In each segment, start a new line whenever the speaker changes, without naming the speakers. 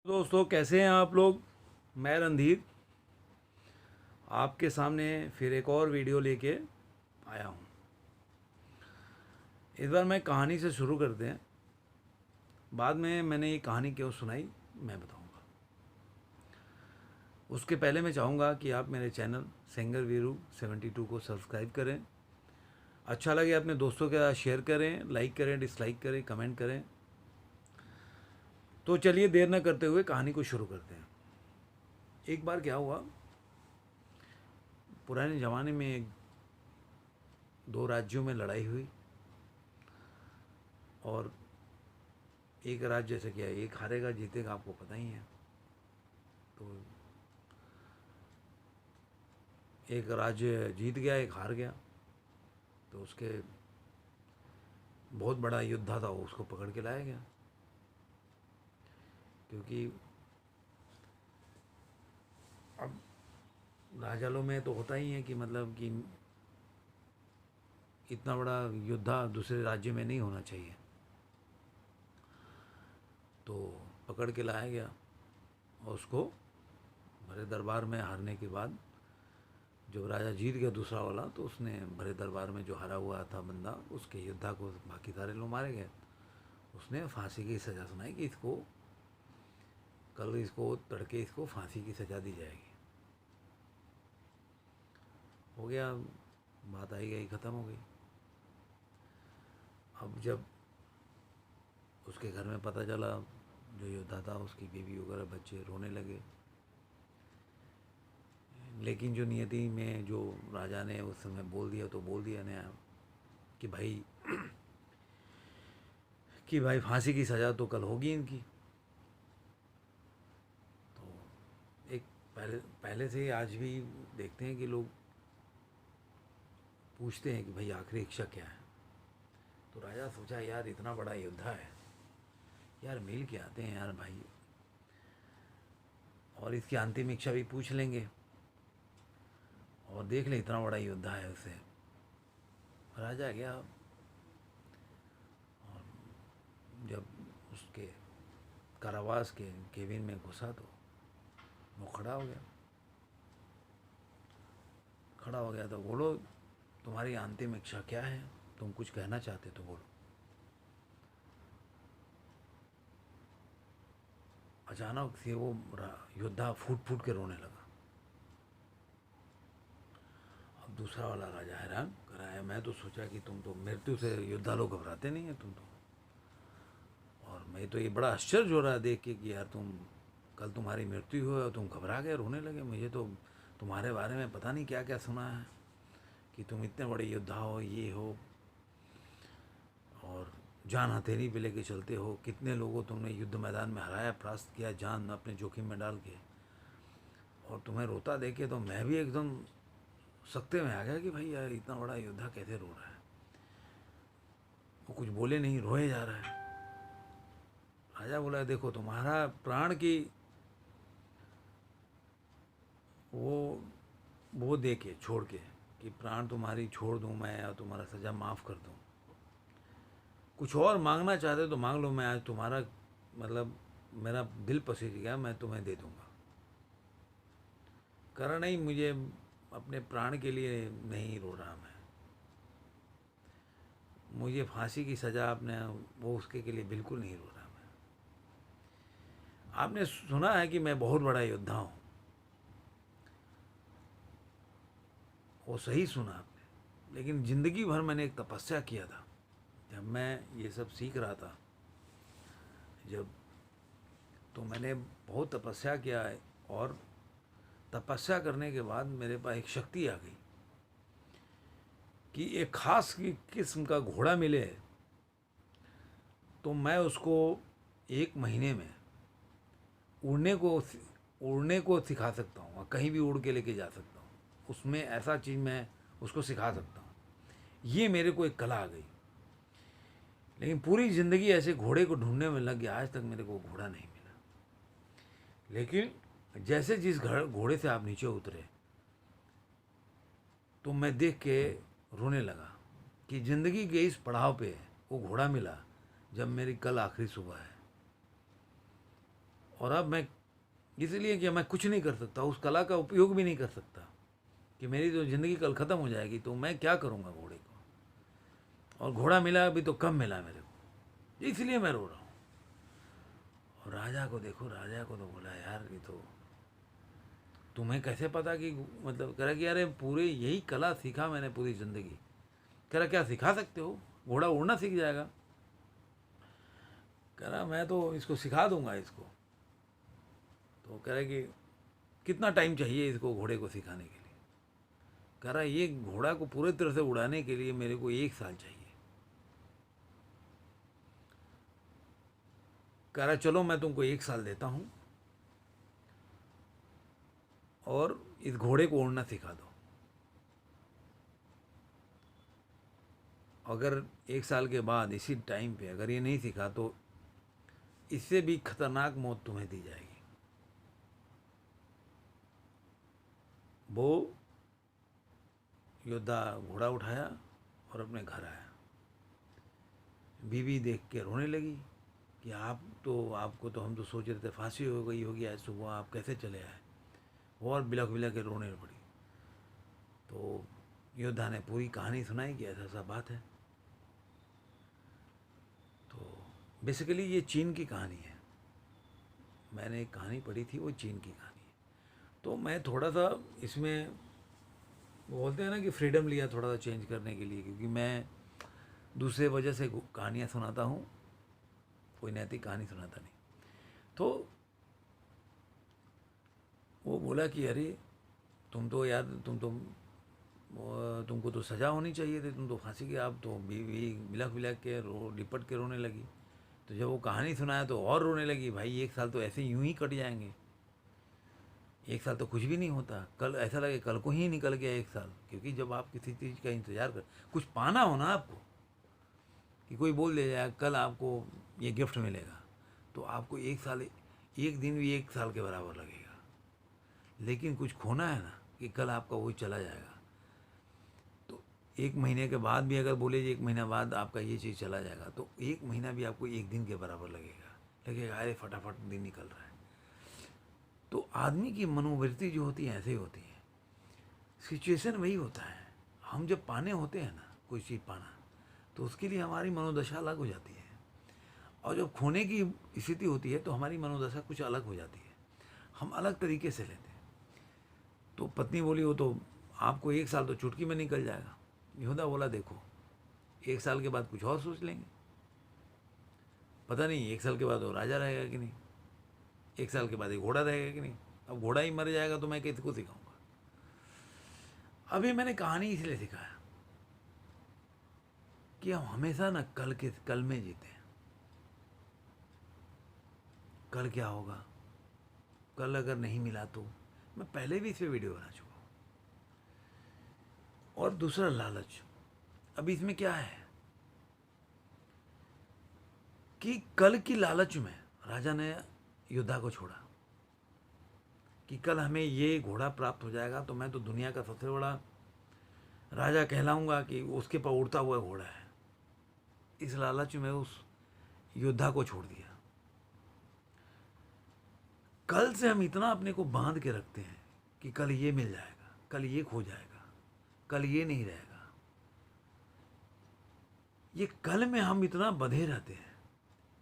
दोस्तों, कैसे हैं आप लोग। मैं रणधीर आपके सामने फिर एक और वीडियो लेके आया हूँ। इस बार मैं कहानी से शुरू करते हैं। बाद में मैंने ये कहानी क्यों सुनाई मैं बताऊंगा। उसके पहले मैं चाहूँगा कि आप मेरे चैनल सिंगर वीरू 72 को सब्सक्राइब करें। अच्छा लगे अपने दोस्तों के साथ शेयर करें, लाइक करें, डिसलाइक करें, कमेंट करें। तो चलिए देर न करते हुए कहानी को शुरू करते हैं। एक बार क्या हुआ, पुराने ज़माने में दो राज्यों में लड़ाई हुई और एक राज्य जैसे क्या, एक हारेगा जीतेगा आपको पता ही है। तो एक राज्य जीत गया, एक हार गया। तो उसके बहुत बड़ा योद्धा था, वो उसको पकड़ के लाया गया। क्योंकि अब राजालों में तो होता ही है कि मतलब कि इतना बड़ा योद्धा दूसरे राज्य में नहीं होना चाहिए। तो पकड़ के लाया गया और उसको भरे दरबार में हारने के बाद जब राजा जीत गया दूसरा वाला, तो उसने भरे दरबार में जो हारा हुआ था बंदा, उसके योद्धा को बाकी सारे लोग मारे गए। उसने फांसी की सज़ा सुनाई कि इसको कल इसको तड़के इसको फांसी की सज़ा दी जाएगी। हो गया, बात आई गई, ख़त्म हो गई। अब जब उसके घर में पता चला, जो योद्धा था उसकी बीवी वगैरह बच्चे रोने लगे। लेकिन जो नियति में जो राजा ने उस समय बोल दिया, तो बोल दिया ने कि भाई फांसी की सज़ा तो कल होगी इनकी। तो एक पहले पहले से ही आज भी देखते हैं कि लोग पूछते हैं कि भाई आखिरी इच्छा क्या है। तो राजा सोचा, यार इतना बड़ा योद्धा है, यार मिल के आते हैं यार भाई, और इसकी अंतिम इच्छा भी पूछ लेंगे और देख ले, इतना बड़ा योद्धा है उसे। राजा गया और जब उसके कारावास के केबिन में घुसा तो वो खड़ा हो गया। तो बोलो, तुम्हारी अंतिम इच्छा क्या है, तुम कुछ कहना चाहते तो बोलो। अचानक से वो योद्धा फूट फूट के रोने लगा। अब दूसरा वाला राजा हैरान कराया, मैं तो सोचा कि तुम तो मृत्यु से योद्धा लोग घबराते नहीं है तुम तो, और मैं तो ये बड़ा आश्चर्य हो रहा है देख के कि यार तुम कल तुम्हारी मृत्यु हुई और तुम घबरा गए, रोने लगे। मुझे तो तुम्हारे बारे में पता नहीं क्या क्या सुना है कि तुम इतने बड़े योद्धा हो, ये हो, और जान हथेली पे लेके चलते हो। कितने लोगों तुमने युद्ध मैदान में हराया, परास्त किया, जान अपने जोखिम में डाल के। और तुम्हें रोता देख के तो मैं भी एकदम सकते में आ गया कि भाई यार इतना बड़ा योद्धा कैसे रो रहा है। वो कुछ बोले नहीं, रोए जा रहा है। राजा बोला, देखो तुम्हारा प्राण की वो वो दे के छोड़ के कि प्राण तुम्हारी छोड़ दूँ मैं या तुम्हारा सज़ा माफ़ कर दूँ, कुछ और मांगना चाहते तो मांग लो, मैं आज तुम्हारा मतलब मेरा दिल पसीज गया, मैं तुम्हें दे दूँगा। करा नहीं, मुझे अपने प्राण के लिए नहीं रो रहा मैं, मुझे फांसी की सज़ा आपने वो उसके के लिए बिल्कुल नहीं रो रहा मैं। आपने सुना है कि मैं बहुत बड़ा योद्धा हूँ, वो सही सुना आपने, लेकिन ज़िंदगी भर मैंने एक तपस्या किया था। जब मैं ये सब सीख रहा था, जब तो मैंने बहुत तपस्या किया है, और तपस्या करने के बाद मेरे पास एक शक्ति आ गई कि एक खास किस्म का घोड़ा मिले तो मैं उसको 1 महीने में उड़ने को उड़ने को सिखा सकता हूँ और कहीं भी उड़ के लेके जा सकता हूँ। उसमें ऐसा चीज़ मैं उसको सिखा सकता हूँ। ये मेरे को एक कला आ गई। लेकिन पूरी ज़िंदगी ऐसे घोड़े को ढूंढने में लग गया, आज तक मेरे को घोड़ा नहीं मिला। लेकिन जैसे जिस घोड़े से आप नीचे उतरे, तो मैं देख के रोने लगा कि ज़िंदगी के इस पड़ाव पे वो घोड़ा मिला जब मेरी कल आखिरी सुबह है। और अब मैं इसलिए कि मैं कुछ नहीं कर सकता, उस कला का उपयोग भी नहीं कर सकता, कि मेरी तो ज़िंदगी कल ख़त्म हो जाएगी, तो मैं क्या करूँगा घोड़े को। और घोड़ा मिला अभी तो कम मिला मेरे को, इसलिए मैं रो रहा हूँ। और राजा को देखो, राजा को तो बोला यार ये तो तुम्हें कैसे पता कि, मतलब कह रहा कि अरे पूरे यही कला सीखा मैंने पूरी ज़िंदगी। कह रहा क्या सिखा सकते हो, घोड़ा उड़ना सीख जाएगा। कह रहा मैं तो इसको सिखा दूंगा इसको। तो कह रहा कि कितना टाइम चाहिए इसको घोड़े को सिखाने के लिए। कह रहा ये घोड़ा को पूरे तरह से उड़ाने के लिए मेरे को 1 साल चाहिए। कह रहा चलो मैं तुमको 1 साल देता हूँ और इस घोड़े को उड़ना सिखा दो। अगर 1 साल के बाद इसी टाइम पे अगर ये नहीं सीखा तो इससे भी खतरनाक मौत तुम्हें दी जाएगी। वो योद्धा घोड़ा उठाया और अपने घर आया। बीवी देख के रोने लगी कि आपको तो हम तो सोच रहे थे फांसी हो गई होगी आज सुबह, आप कैसे चले आए। वो और बिलख बिलख के रोने पड़ी। तो योद्धा ने पूरी कहानी सुनाई कि ऐसा ऐसा बात है। तो बेसिकली ये चीन की कहानी है, मैंने एक कहानी पढ़ी थी, वो चीन की कहानी है। तो मैं थोड़ा सा इसमें बोलते हैं ना कि फ्रीडम लिया थोड़ा सा चेंज करने के लिए, क्योंकि मैं दूसरे वजह से कहानियाँ सुनाता हूँ, कोई नैतिक कहानी सुनाता नहीं। तो वो बोला कि अरे तुम तो यार तुमको तो सज़ा होनी चाहिए थी, तुम तो फांसी के, आप तो बीवी बिलख बिलख के लिपट के रोने लगी। तो जब वो कहानी सुनाया तो और रोने लगी। भाई 1 साल तो ऐसे यूं ही कट जाएंगे, 1 साल तो कुछ भी नहीं होता, कल ऐसा लगे कल को ही निकल गया 1 साल। क्योंकि जब आप किसी चीज़ का इंतज़ार कर, कुछ पाना हो ना आपको, कि कोई बोल दे जाए कल आपको ये गिफ्ट मिलेगा, तो आपको 1 साल, 1 दिन भी 1 साल के बराबर लगेगा। लेकिन कुछ खोना है ना कि कल आपका वही चला जाएगा, तो 1 महीने के बाद भी अगर बोले 1 महीना बाद आपका ये चीज़ चला जाएगा, तो 1 महीना भी आपको 1 दिन के बराबर लगेगा अरे फटाफट दिन निकल रहा है। तो आदमी की मनोवृत्ति जो होती है ऐसे ही होती है, सिचुएशन वही होता है। हम जब पाने होते हैं ना कोई चीज़ पाना, तो उसके लिए हमारी मनोदशा अलग हो जाती है, और जब खोने की स्थिति होती है तो हमारी मनोदशा कुछ अलग हो जाती है, हम अलग तरीके से लेते हैं। तो पत्नी बोली वो तो आपको 1 साल तो चुटकी में निकल जाएगा। यहूदा बोला देखो 1 साल के बाद कुछ और सोच लेंगे, पता नहीं 1 साल के बाद वो राजा रहेगा कि नहीं, 1 साल के बाद ये घोड़ा रहेगा कि नहीं। अब घोड़ा ही मर जाएगा तो मैं किसको सिखाऊंगा। अभी मैंने कहानी इसलिए सिखाया कि हम हमेशा ना कल में जीते हैं। कल क्या होगा, कल अगर नहीं मिला तो, मैं पहले भी इस पर वीडियो बना चुका हूँ। और दूसरा लालच। अभी इसमें क्या है कि कल की लालच में राजा ने योद्धा को छोड़ा कि कल हमें ये घोड़ा प्राप्त हो जाएगा तो मैं तो दुनिया का सबसे बड़ा राजा कहलाऊंगा कि उसके पर उड़ता हुआ घोड़ा है। इस लालच में उस योद्धा को छोड़ दिया। कल से हम इतना अपने को बांध के रखते हैं कि कल ये मिल जाएगा, कल ये खो जाएगा, कल ये नहीं रहेगा। ये कल में हम इतना बंधे रहते हैं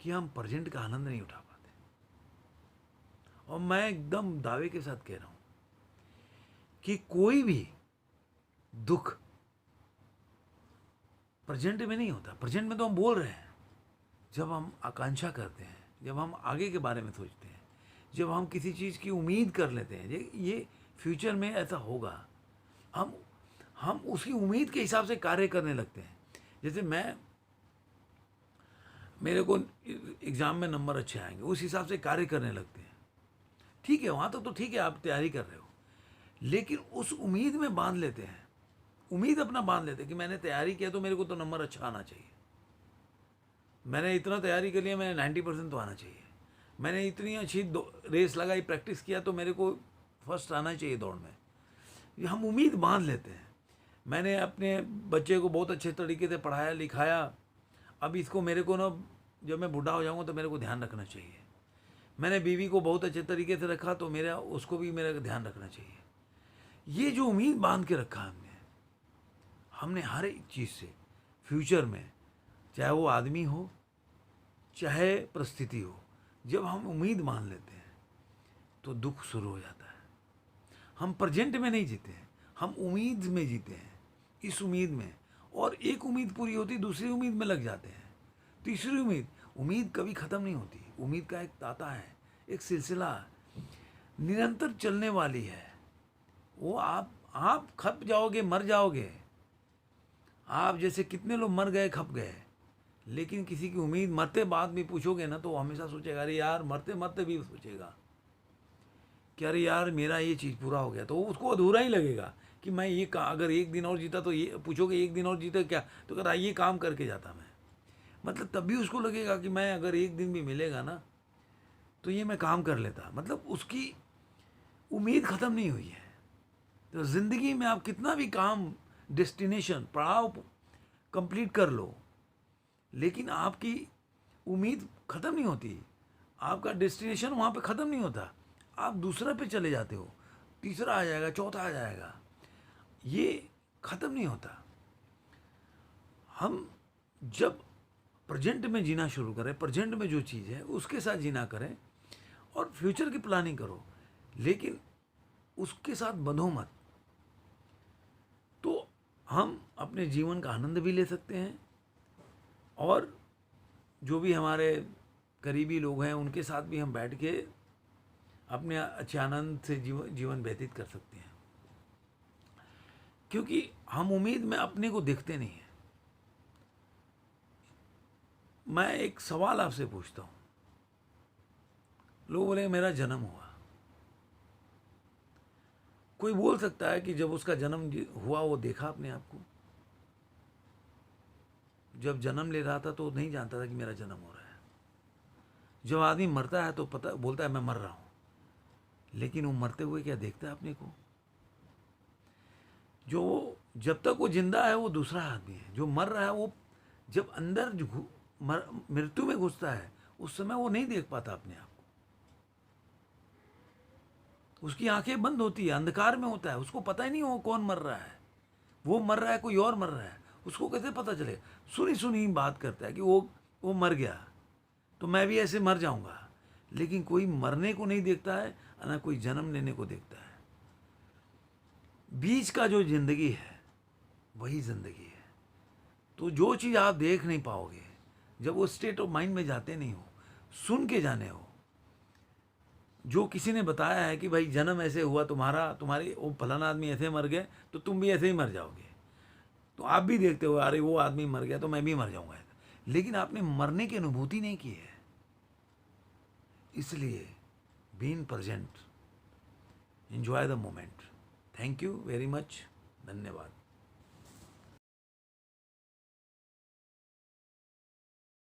कि हम प्रेजेंट का आनंद नहीं उठा पाते। और मैं एकदम दावे के साथ कह रहा हूं कि कोई भी दुख प्रेजेंट में नहीं होता। प्रेजेंट में तो हम बोल रहे हैं, जब हम आकांक्षा करते हैं, जब हम आगे के बारे में सोचते हैं, जब हम किसी चीज़ की उम्मीद कर लेते हैं ये फ्यूचर में ऐसा होगा, हम उसकी उम्मीद के हिसाब से कार्य करने लगते हैं। जैसे मेरे को एग्ज़ाम में नंबर अच्छे आएंगे, उस हिसाब से कार्य करने लगते हैं। ठीक है, वहाँ तक तो ठीक है, आप तैयारी कर रहे हो, लेकिन उस उम्मीद में बांध लेते हैं, उम्मीद अपना बांध लेते हैं कि मैंने तैयारी किया तो मेरे को तो नंबर अच्छा आना चाहिए, मैंने इतना तैयारी कर लिया, मैंने 90% तो आना चाहिए, मैंने इतनी अच्छी रेस लगाई, प्रैक्टिस किया तो मेरे को फर्स्ट आना चाहिए दौड़ में। ये हम उम्मीद बांध लेते हैं। मैंने अपने बच्चे को बहुत अच्छे तरीके से पढ़ाया लिखाया, अब इसको मेरे को ना जब मैं बूढ़ा हो जाऊंगा तो मेरे को ध्यान रखना चाहिए, मैंने बीवी को बहुत अच्छे तरीके से रखा तो मेरा उसको भी मेरा ध्यान रखना चाहिए। ये जो उम्मीद बांध के रखा हमने हर एक चीज़ से फ्यूचर में, चाहे वो आदमी हो चाहे परिस्थिति हो, जब हम उम्मीद मान लेते हैं तो दुख शुरू हो जाता है। हम प्रेजेंट में नहीं जीते हैं, हम उम्मीद में जीते हैं, इस उम्मीद में। और एक उम्मीद पूरी होती दूसरी उम्मीद में लग जाते हैं, तीसरी उम्मीद। उम्मीद कभी ख़त्म नहीं होती। उम्मीद का एक तांता है, एक सिलसिला निरंतर चलने वाली है। वो आप खप जाओगे, मर जाओगे। आप जैसे कितने लोग मर गए, खप गए, लेकिन किसी की उम्मीद मरते बाद भी पूछोगे ना तो वो हमेशा सोचेगा, अरे यार, मरते मरते भी सोचेगा कि अरे यार मेरा ये चीज़ पूरा हो गया, तो उसको अधूरा ही लगेगा कि मैं ये अगर एक दिन और जीता तो ये पूछोगे, एक दिन और जीता क्या, तो अगर ये काम करके जाता मैं, मतलब तब भी उसको लगेगा कि मैं अगर एक दिन भी मिलेगा ना तो ये मैं काम कर लेता। मतलब उसकी उम्मीद ख़त्म नहीं हुई है। तो ज़िंदगी में आप कितना भी काम, डेस्टिनेशन, पड़ाव कंप्लीट कर लो, लेकिन आपकी उम्मीद ख़त्म नहीं होती। आपका डेस्टिनेशन वहाँ पे ख़त्म नहीं होता। आप दूसरा पे चले जाते हो, तीसरा आ जाएगा, चौथा आ जाएगा, ये ख़त्म नहीं होता। हम जब प्रेजेंट में जीना शुरू करें, प्रेजेंट में जो चीज़ है उसके साथ जीना करें और फ्यूचर की प्लानिंग करो, लेकिन उसके साथ बंधो मत, तो हम अपने जीवन का आनंद भी ले सकते हैं और जो भी हमारे करीबी लोग हैं उनके साथ भी हम बैठ के अपने अच्छे आनंद से जीवन व्यतीत कर सकते हैं। क्योंकि हम उम्मीद में अपने को देखते नहीं हैं। मैं एक सवाल आपसे पूछता हूँ, लोग बोले मेरा जन्म हुआ। कोई बोल सकता है कि जब उसका जन्म हुआ वो देखा अपने आप को? जब जन्म ले रहा था तो नहीं जानता था कि मेरा जन्म हो रहा है। जब आदमी मरता है तो पता बोलता है मैं मर रहा हूँ, लेकिन वो मरते हुए क्या देखता है अपने को? जो जब तक वो जिंदा है वो दूसरा आदमी है, जो मर रहा है वो जब अंदर मृत्यु में घुसता है उस समय वो नहीं देख पाता अपने आप को। उसकी आंखें बंद होती है, अंधकार में होता है, उसको पता ही नहीं वो कौन मर रहा है, वो मर रहा है कोई और मर रहा है, उसको कैसे पता चले? सुनी सुनी बात करता है कि वो मर गया तो मैं भी ऐसे मर जाऊंगा, लेकिन कोई मरने को नहीं देखता है, ना कोई जन्म लेने को देखता है। बीच का जो जिंदगी है वही जिंदगी है। तो जो चीज़ आप देख नहीं पाओगे, जब वो स्टेट ऑफ माइंड में जाते नहीं हो, सुन के जाने हो, जो किसी ने बताया है कि भाई जन्म ऐसे हुआ तुम्हारे वो फलाना आदमी ऐसे मर गए तो तुम भी ऐसे ही मर जाओगे, तो आप भी देखते हो अरे वो आदमी मर गया तो मैं भी मर जाऊंगा, लेकिन आपने मरने की अनुभूति नहीं की है। इसलिए being present, enjoy the moment. Thank you very much, धन्यवाद।